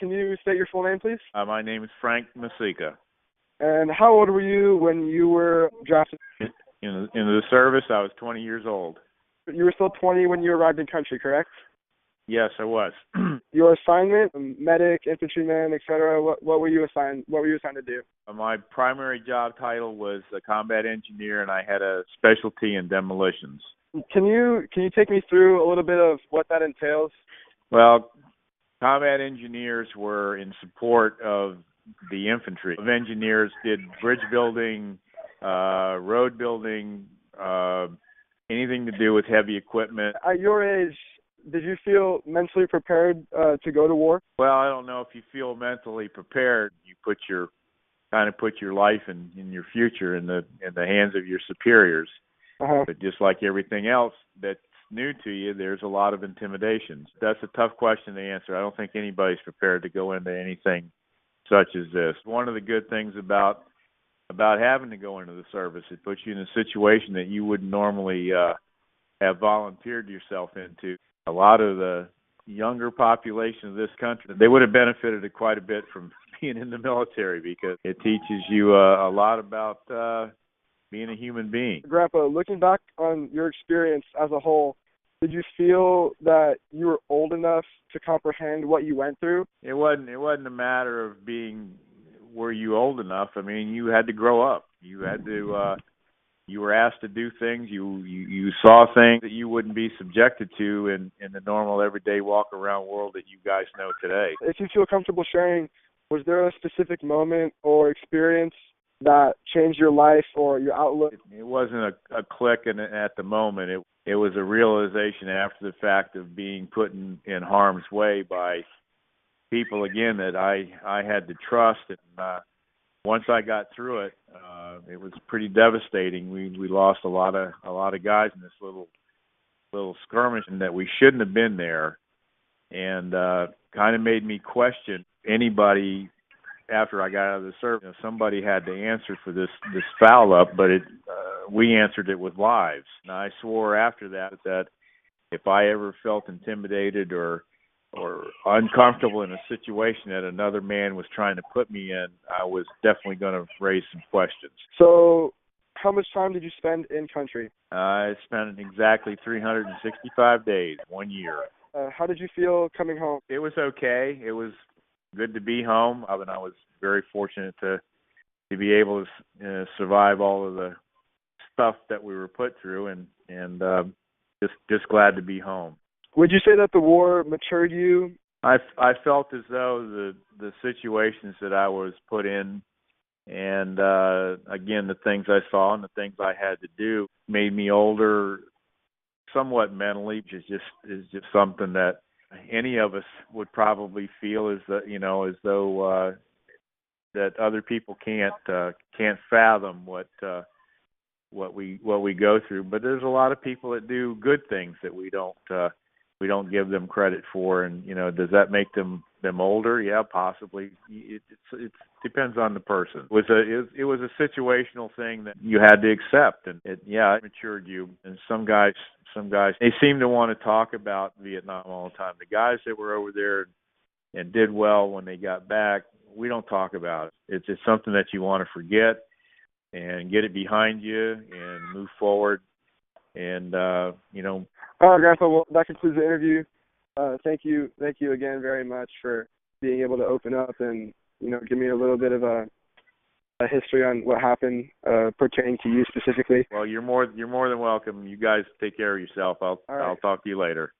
can you state your full name, please? My name is Frank Masika. And how old were you when you were drafted? In the service, I was 20 years old. You were still 20 when you arrived in country, correct? Yes, I was. Your assignment, medic, infantryman, etc. What were you assigned? What were you assigned to do? My primary job title was a combat engineer, and I had a specialty in demolitions. Can you take me through a little bit of what that entails? Well, combat engineers were in support of the infantry. Engineers did bridge building, road building, anything to do with heavy equipment. At your age, did you feel mentally prepared to go to war? Well, I don't know if you feel mentally prepared. You put your life and your future in the hands of your superiors. Uh-huh. But just like everything else that's new to you, there's a lot of intimidations. That's a tough question to answer. I don't think anybody's prepared to go into anything such as this. One of the good things about having to go into the service, it puts you in a situation that you wouldn't normally have volunteered yourself into. A lot of the younger population of this country, they would have benefited quite a bit from being in the military because it teaches you a lot about being a human being. Grandpa, looking back on your experience as a whole, did you feel that you were old enough to comprehend what you went through? It wasn't a matter of were you old enough? I mean, you had to grow up. You had to you were asked to do things. You saw things that you wouldn't be subjected to in the normal everyday walk around world that you guys know today. If you feel comfortable sharing, was there a specific moment or experience that changed your life or your outlook? It wasn't a click at the moment. It was a realization after the fact of being put in harm's way by people, again, that I had to trust. And once I got through it, it was pretty devastating. We lost a lot of guys in this little skirmish, and that we shouldn't have been there, and kind of made me question anybody. After I got out of the service, somebody had to answer for this foul up, but we answered it with lives. And I swore after that if I ever felt intimidated or uncomfortable in a situation that another man was trying to put me in, I was definitely going to raise some questions. So how much time did you spend in country? I spent exactly 365 days, 1 year. How did you feel coming home? It was okay. It was good to be home. I was very fortunate to be able to survive all of the stuff that we were put through, and just glad to be home. Would you say that the war matured you? I felt as though the situations that I was put in, and again the things I saw and the things I had to do, made me older, somewhat mentally. Which is just something that any of us would probably feel as though that other people can't fathom what we go through. But there's a lot of people that do good things that we don't give them credit for. And does that make them older? Yeah, possibly. It depends on the person. It was a situational thing that you had to accept, and it matured you. And some guys they seem to want to talk about Vietnam all the time. The guys that were over there and did well when they got back, we don't talk about it. It's just something that you want to forget and get it behind you and move forward. And All right, Grandpa. Well, that concludes the interview. Thank you again very much for being able to open up and give me a little bit of a history on what happened pertaining to you specifically. Well, you're more than welcome. You guys take care of yourself. I'll talk to you later.